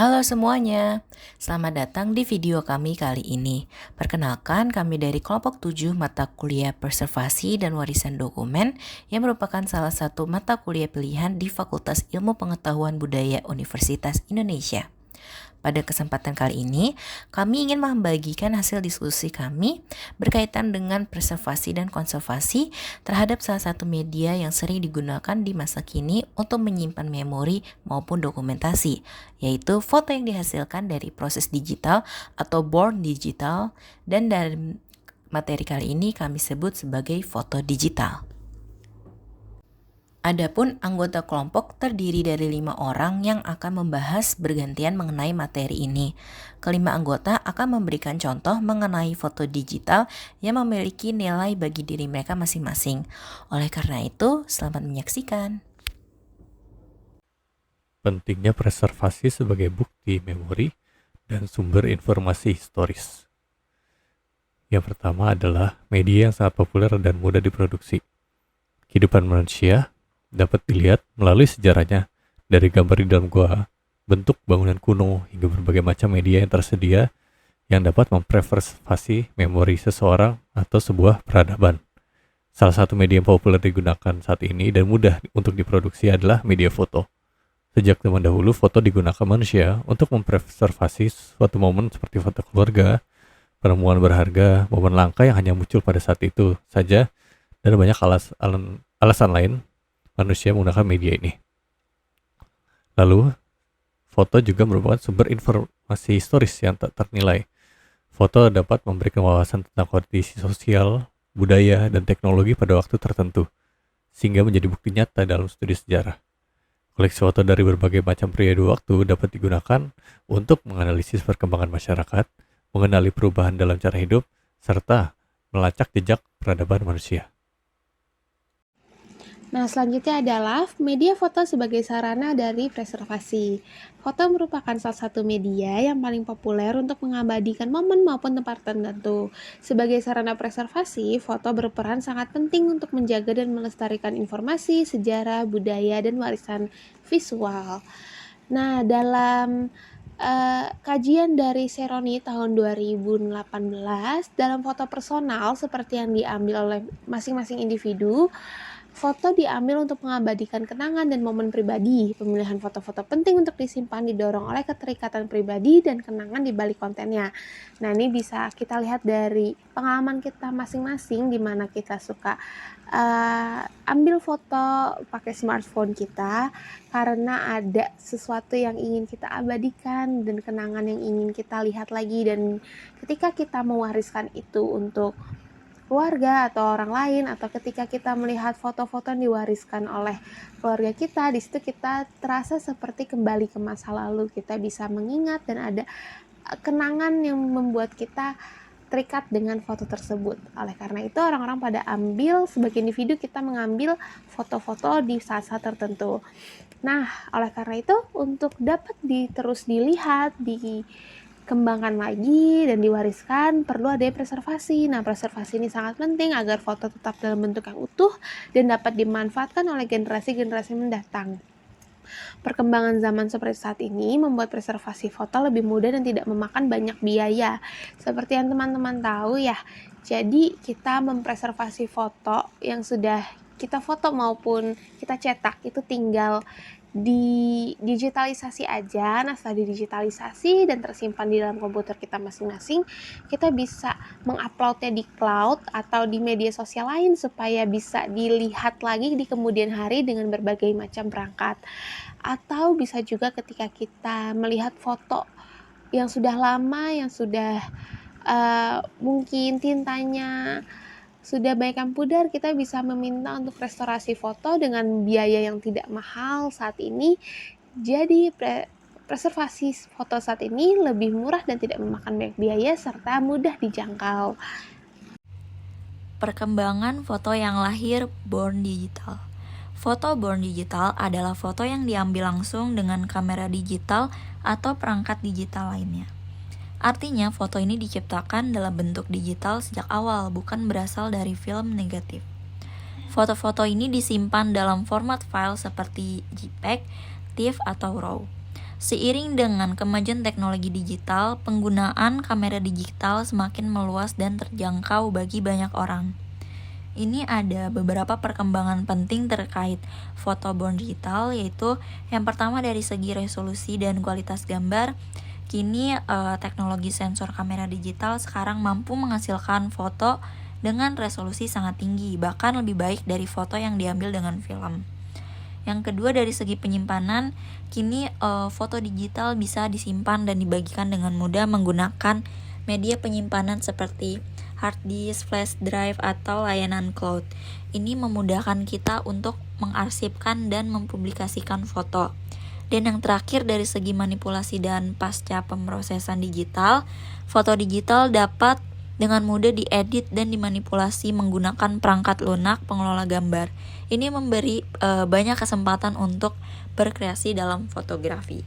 Halo semuanya, selamat datang di video kami kali ini. Perkenalkan, kami dari kelompok 7 mata kuliah Preservasi dan Warisan Dokumen yang merupakan salah satu mata kuliah pilihan di Fakultas Ilmu Pengetahuan Budaya Universitas Indonesia. Pada kesempatan kali ini, kami ingin membagikan hasil diskusi kami berkaitan dengan preservasi dan konservasi terhadap salah satu media yang sering digunakan di masa kini untuk menyimpan memori maupun dokumentasi, yaitu foto yang dihasilkan dari proses digital atau born digital, dan dalam materi kali ini kami sebut sebagai foto digital. Adapun anggota kelompok terdiri dari 5 orang yang akan membahas bergantian mengenai materi ini. Kelima anggota akan memberikan contoh mengenai foto digital yang memiliki nilai bagi diri mereka masing-masing. Oleh karena itu, selamat menyaksikan. Pentingnya preservasi sebagai bukti memori dan sumber informasi historis. Yang pertama adalah media yang sangat populer dan mudah diproduksi. Kehidupan manusia dapat dilihat melalui sejarahnya, dari gambar di dalam gua, bentuk bangunan kuno, hingga berbagai macam media yang tersedia yang dapat mempreservasi memori seseorang atau sebuah peradaban. Salah satu media yang populer digunakan saat ini dan mudah untuk diproduksi adalah media foto. Sejak zaman dahulu, foto digunakan manusia untuk mempreservasi suatu momen seperti foto keluarga, penemuan berharga, momen langka yang hanya muncul pada saat itu saja, dan banyak alasan lain manusia menggunakan media ini. Lalu, foto juga merupakan sumber informasi historis yang tak ternilai. Foto dapat memberikan wawasan tentang kondisi sosial, budaya, dan teknologi pada waktu tertentu, sehingga menjadi bukti nyata dalam studi sejarah. Koleksi foto dari berbagai macam periode waktu dapat digunakan untuk menganalisis perkembangan masyarakat, mengenali perubahan dalam cara hidup, serta melacak jejak peradaban manusia. Nah, selanjutnya adalah media foto sebagai sarana dari preservasi. Foto merupakan salah satu media yang paling populer untuk mengabadikan momen maupun tempat tertentu. Sebagai sarana preservasi, foto berperan sangat penting untuk menjaga dan melestarikan informasi, sejarah, budaya, dan warisan visual. Nah, dalam kajian dari Seroni tahun 2018, dalam foto personal seperti yang diambil oleh masing-masing individu, foto diambil untuk mengabadikan kenangan dan momen pribadi. Pemilihan foto-foto penting untuk disimpan didorong oleh keterikatan pribadi dan kenangan di balik kontennya. Nah, ini bisa kita lihat dari pengalaman kita masing-masing, di mana kita suka ambil foto pakai smartphone kita karena ada sesuatu yang ingin kita abadikan dan kenangan yang ingin kita lihat lagi, dan ketika kita mewariskan itu untuk keluarga atau orang lain, atau ketika kita melihat foto-foto yang diwariskan oleh keluarga kita, di situ kita terasa seperti kembali ke masa lalu. Kita bisa mengingat dan ada kenangan yang membuat kita terikat dengan foto tersebut. Oleh karena itu, orang-orang pada ambil, sebagai individu kita mengambil foto-foto di saat-saat tertentu. Nah, oleh karena itu, untuk dapat terus dilihat, dikembangkan lagi dan diwariskan, perlu adanya preservasi. Nah, preservasi ini sangat penting agar foto tetap dalam bentuk yang utuh dan dapat dimanfaatkan oleh generasi-generasi mendatang. Perkembangan zaman seperti saat ini membuat preservasi foto lebih mudah dan tidak memakan banyak biaya. Seperti yang teman-teman tahu ya, jadi kita mempreservasi foto yang sudah kita foto maupun kita cetak itu tinggal di digitalisasi aja. Nah, setelah didigitalisasi dan tersimpan di dalam komputer kita masing-masing, kita bisa menguploadnya di cloud atau di media sosial lain supaya bisa dilihat lagi di kemudian hari dengan berbagai macam perangkat. Atau bisa juga ketika kita melihat foto yang sudah lama, yang sudah mungkin tintanya sudah banyak yang pudar, kita bisa meminta untuk restorasi foto dengan biaya yang tidak mahal saat ini. Jadi preservasi foto saat ini lebih murah dan tidak memakan banyak biaya serta mudah dijangkau. Perkembangan foto yang lahir born digital. Foto born digital adalah foto yang diambil langsung dengan kamera digital atau perangkat digital lainnya. Artinya, foto ini diciptakan dalam bentuk digital sejak awal, bukan berasal dari film negatif. Foto-foto ini disimpan dalam format file seperti JPEG, TIFF, atau RAW. Seiring dengan kemajuan teknologi digital, penggunaan kamera digital semakin meluas dan terjangkau bagi banyak orang. Ini ada beberapa perkembangan penting terkait foto born digital, yaitu yang pertama dari segi resolusi dan kualitas gambar. Kini teknologi sensor kamera digital sekarang mampu menghasilkan foto dengan resolusi sangat tinggi, bahkan lebih baik dari foto yang diambil dengan film. Yang kedua dari segi penyimpanan, kini foto digital bisa disimpan dan dibagikan dengan mudah menggunakan media penyimpanan seperti hard disk, flash drive, atau layanan cloud. Ini memudahkan kita untuk mengarsipkan dan mempublikasikan foto. Dan yang terakhir dari segi manipulasi dan pasca pemrosesan digital, foto digital dapat dengan mudah diedit dan dimanipulasi menggunakan perangkat lunak pengelola gambar. Ini memberi banyak kesempatan untuk berkreasi dalam fotografi.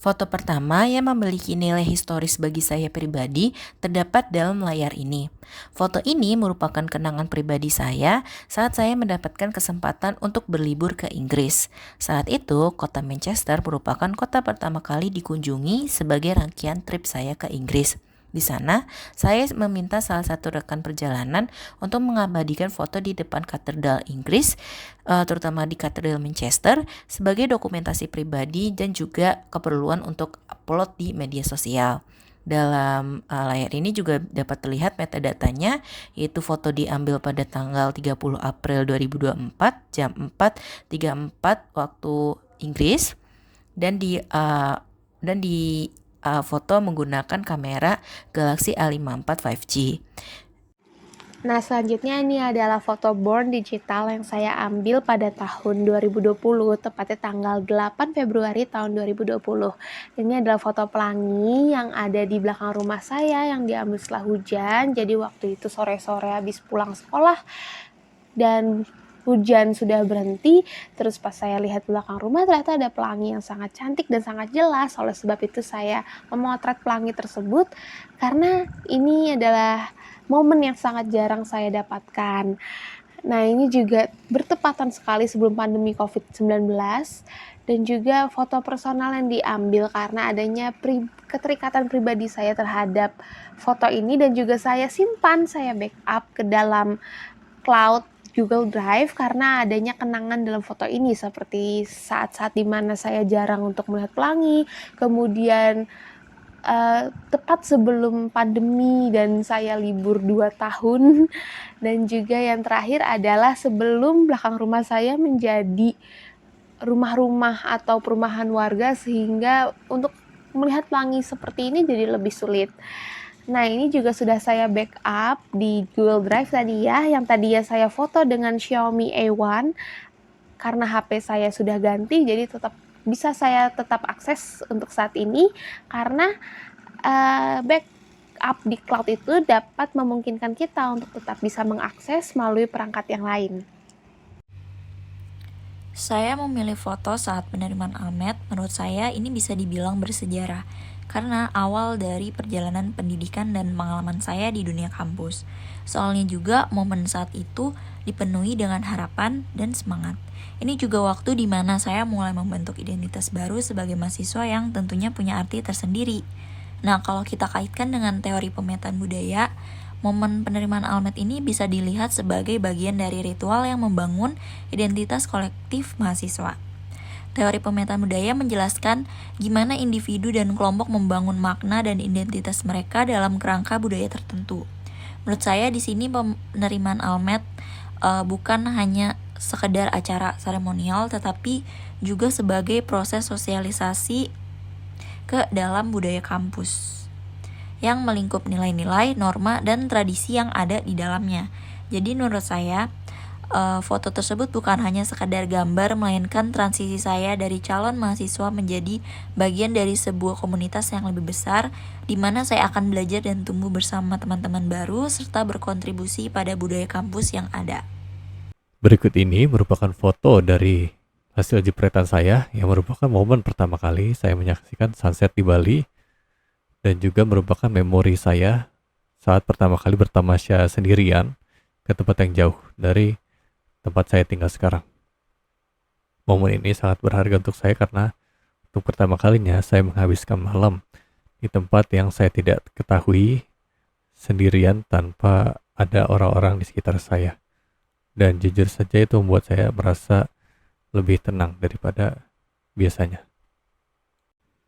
Foto pertama yang memiliki nilai historis bagi saya pribadi terdapat dalam layar ini. Foto ini merupakan kenangan pribadi saya saat saya mendapatkan kesempatan untuk berlibur ke Inggris. Saat itu, kota Manchester merupakan kota pertama kali dikunjungi sebagai rangkaian trip saya ke Inggris. Di sana, saya meminta salah satu rekan perjalanan untuk mengabadikan foto di depan katedral Inggris, terutama di katedral Manchester, sebagai dokumentasi pribadi dan juga keperluan untuk upload di media sosial. Dalam layar ini juga dapat terlihat metadatanya, yaitu foto diambil pada tanggal 30 April 2024 jam 4.34 waktu Inggris, dan di foto menggunakan kamera Galaxy A54 5G. Nah, selanjutnya ini adalah foto born digital yang saya ambil pada tahun 2020, tepatnya tanggal 8 Februari tahun 2020. Ini adalah foto pelangi yang ada di belakang rumah saya yang diambil setelah hujan. Jadi waktu itu sore-sore habis pulang sekolah dan hujan sudah berhenti, terus pas saya lihat belakang rumah ternyata ada pelangi yang sangat cantik dan sangat jelas. Oleh sebab itu saya memotret pelangi tersebut karena ini adalah momen yang sangat jarang saya dapatkan. Nah, ini juga bertepatan sekali sebelum pandemi COVID-19 dan juga foto personal yang diambil karena adanya keterikatan pribadi saya terhadap foto ini, dan juga saya simpan, saya backup ke dalam cloud Google Drive karena adanya kenangan dalam foto ini, seperti saat-saat dimana saya jarang untuk melihat pelangi, kemudian tepat sebelum pandemi dan saya libur 2 tahun, dan juga yang terakhir adalah sebelum belakang rumah saya menjadi rumah-rumah atau perumahan warga, sehingga untuk melihat pelangi seperti ini jadi lebih sulit. Nah, ini juga sudah saya backup di Google Drive tadi ya, yang tadinya saya foto dengan Xiaomi A1. Karena HP saya sudah ganti, jadi bisa saya tetap akses untuk saat ini, karena backup di cloud itu dapat memungkinkan kita untuk tetap bisa mengakses melalui perangkat yang lain. Saya memilih foto saat penerimaan Almed. Menurut saya ini bisa dibilang bersejarah karena awal dari perjalanan pendidikan dan pengalaman saya di dunia kampus. Soalnya juga momen saat itu dipenuhi dengan harapan dan semangat. Ini juga waktu di mana saya mulai membentuk identitas baru sebagai mahasiswa yang tentunya punya arti tersendiri. Nah, kalau kita kaitkan dengan teori pemetaan budaya, momen penerimaan Almed ini bisa dilihat sebagai bagian dari ritual yang membangun identitas kolektif mahasiswa. Teori pemetaan budaya menjelaskan gimana individu dan kelompok membangun makna dan identitas mereka dalam kerangka budaya tertentu. Menurut saya di sini penerimaan Almed bukan hanya sekedar acara seremonial, tetapi juga sebagai proses sosialisasi ke dalam budaya kampus yang melingkup nilai-nilai, norma, dan tradisi yang ada di dalamnya. Jadi menurut saya foto tersebut bukan hanya sekadar gambar, melainkan transisi saya dari calon mahasiswa menjadi bagian dari sebuah komunitas yang lebih besar, di mana saya akan belajar dan tumbuh bersama teman-teman baru, serta berkontribusi pada budaya kampus yang ada. Berikut ini merupakan foto dari hasil jepretan saya yang merupakan momen pertama kali saya menyaksikan sunset di Bali, dan juga merupakan memori saya saat pertama kali bertamasya sendirian ke tempat yang jauh dari tempat saya tinggal sekarang. Momen ini sangat berharga untuk saya karena untuk pertama kalinya saya menghabiskan malam di tempat yang saya tidak ketahui sendirian tanpa ada orang-orang di sekitar saya. Dan jujur saja itu membuat saya merasa lebih tenang daripada biasanya.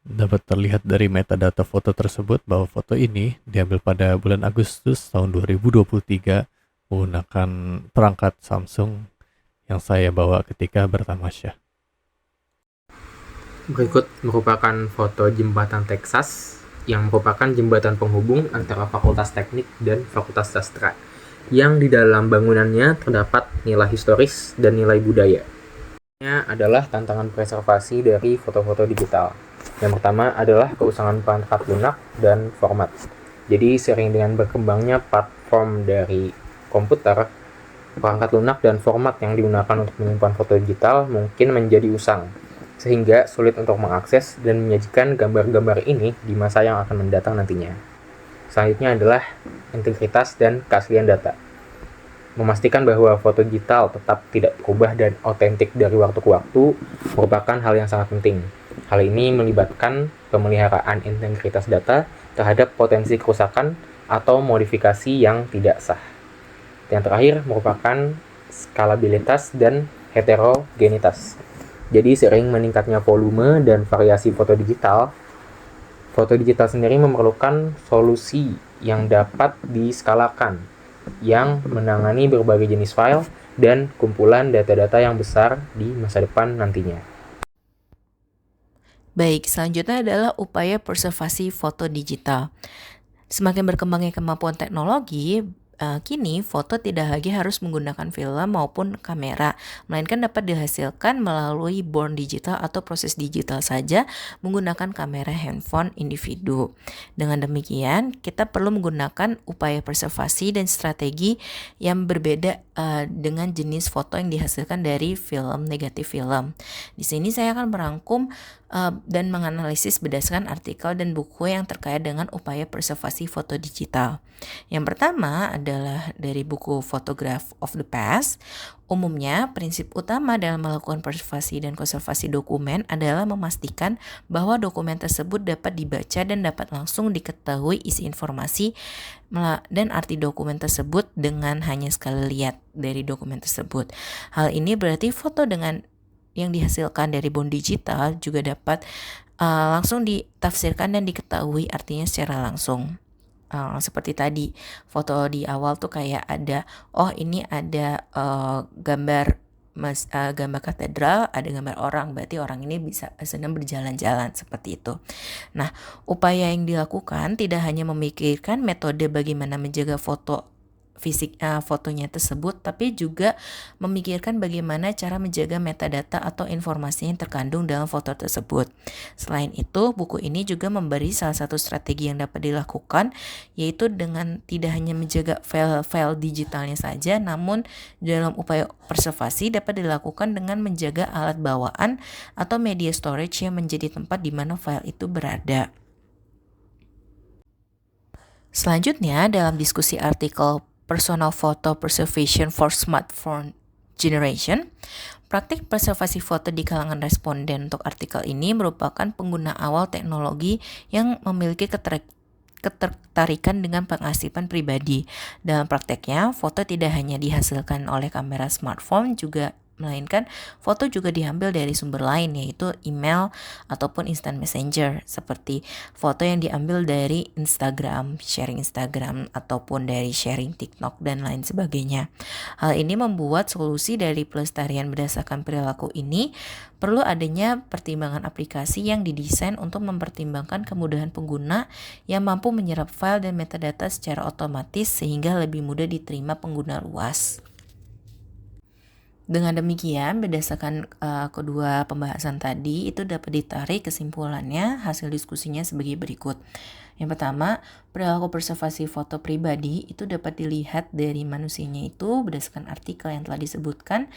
Dapat terlihat dari metadata foto tersebut bahwa foto ini diambil pada bulan Agustus tahun 2023 menggunakan perangkat Samsung yang saya bawa ketika bertamasya. Berikut merupakan foto jembatan Texas yang merupakan jembatan penghubung antara Fakultas Teknik dan Fakultas Sastra yang di dalam bangunannya terdapat nilai historis dan nilai budaya. Ini adalah tantangan preservasi dari foto-foto digital. Yang pertama adalah keusangan perangkat lunak dan format. Jadi sering dengan berkembangnya platform dari komputer, perangkat lunak dan format yang digunakan untuk menyimpan foto digital mungkin menjadi usang, sehingga sulit untuk mengakses dan menyajikan gambar-gambar ini di masa yang akan mendatang nantinya. Selanjutnya adalah integritas dan keaslian data. Memastikan bahwa foto digital tetap tidak berubah dan otentik dari waktu ke waktu merupakan hal yang sangat penting. Hal ini melibatkan pemeliharaan integritas data terhadap potensi kerusakan atau modifikasi yang tidak sah. Yang terakhir merupakan skalabilitas dan heterogenitas. Jadi sering meningkatnya volume dan variasi foto digital sendiri memerlukan solusi yang dapat diskalakan, yang menangani berbagai jenis file dan kumpulan data-data yang besar di masa depan nantinya. Baik, selanjutnya adalah upaya preservasi foto digital. Semakin berkembangnya kemampuan teknologi, kini foto tidak lagi harus menggunakan film maupun kamera, melainkan dapat dihasilkan melalui born digital atau proses digital saja menggunakan kamera handphone individu. Dengan demikian, kita perlu menggunakan upaya preservasi dan strategi yang berbeda dengan jenis foto yang dihasilkan dari film negatif film. Di sini saya akan merangkum dan menganalisis berdasarkan artikel dan buku yang terkait dengan upaya preservasi foto digital. Yang pertama adalah dari buku Photograph of the Past. Umumnya, prinsip utama dalam melakukan preservasi dan konservasi dokumen adalah memastikan bahwa dokumen tersebut dapat dibaca dan dapat langsung diketahui isi informasi dan arti dokumen tersebut dengan hanya sekali lihat dari dokumen tersebut. Hal ini berarti foto dengan yang dihasilkan dari bond digital juga dapat langsung ditafsirkan dan diketahui artinya secara langsung. Seperti tadi foto di awal tuh kayak ada, oh ini ada gambar gambar katedral, ada gambar orang, berarti orang ini bisa sedang berjalan-jalan, seperti itu. Nah, upaya yang dilakukan tidak hanya memikirkan metode bagaimana menjaga foto fisik fotonya tersebut, tapi juga memikirkan bagaimana cara menjaga metadata atau informasi yang terkandung dalam foto tersebut. Selain itu, buku ini juga memberi salah satu strategi yang dapat dilakukan, yaitu dengan tidak hanya menjaga file-file digitalnya saja, namun dalam upaya preservasi dapat dilakukan dengan menjaga alat bawaan atau media storage yang menjadi tempat di mana file itu berada. Selanjutnya, dalam diskusi artikel Personal Photo Preservation for Smartphone Generation, praktik preservasi foto di kalangan responden untuk artikel ini merupakan pengguna awal teknologi yang memiliki ketertarikan dengan pengarsipan pribadi. Dalam prakteknya, foto tidak hanya dihasilkan oleh kamera smartphone, melainkan foto juga diambil dari sumber lain, yaitu email ataupun instant messenger, seperti foto yang diambil dari Instagram, sharing Instagram, ataupun dari sharing TikTok dan lain sebagainya. Hal ini membuat solusi dari pelestarian berdasarkan perilaku ini perlu adanya pertimbangan aplikasi yang didesain untuk mempertimbangkan kemudahan pengguna yang mampu menyerap file dan metadata secara otomatis sehingga lebih mudah diterima pengguna luas. Dengan demikian, berdasarkan kedua pembahasan tadi, itu dapat ditarik kesimpulannya, hasil diskusinya sebagai berikut. Yang pertama, perilaku preservasi foto pribadi itu dapat dilihat dari manusianya itu berdasarkan artikel yang telah disebutkan.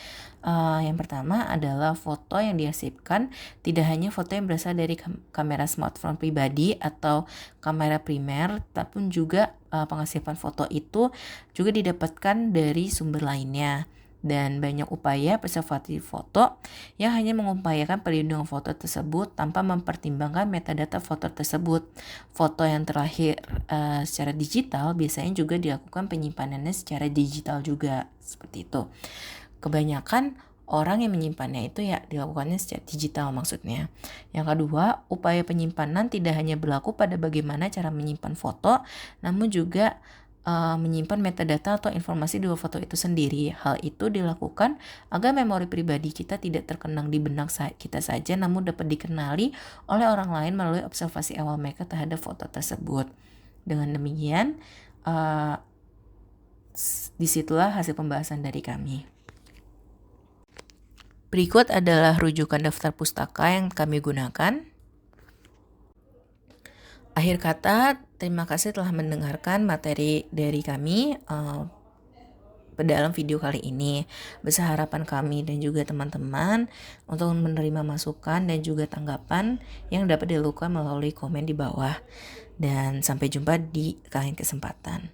Yang pertama adalah foto yang dihasilkan tidak hanya foto yang berasal dari kamera smartphone pribadi atau kamera primer, tapi juga pengasipan foto itu juga didapatkan dari sumber lainnya. dan banyak upaya preservasi foto yang hanya mengupayakan perlindungan foto tersebut tanpa mempertimbangkan metadata foto tersebut. Foto yang terlahir secara digital biasanya juga dilakukan penyimpanannya secara digital juga, seperti itu. Kebanyakan orang yang menyimpannya itu ya dilakukannya secara digital maksudnya. Yang kedua, upaya penyimpanan tidak hanya berlaku pada bagaimana cara menyimpan foto, namun juga menyimpan metadata atau informasi di foto itu sendiri. Hal itu dilakukan agar memori pribadi kita tidak terkenang di benak kita saja, namun dapat dikenali oleh orang lain melalui observasi awal mereka terhadap foto tersebut. Dengan demikian, disitulah hasil pembahasan dari kami. Berikut adalah rujukan daftar pustaka yang kami gunakan. Akhir kata, terima kasih telah mendengarkan materi dari kami dalam video kali ini. Besar harapan kami dan juga teman-teman untuk menerima masukan dan juga tanggapan yang dapat dilakukan melalui komen di bawah. Dan sampai jumpa di lain kesempatan.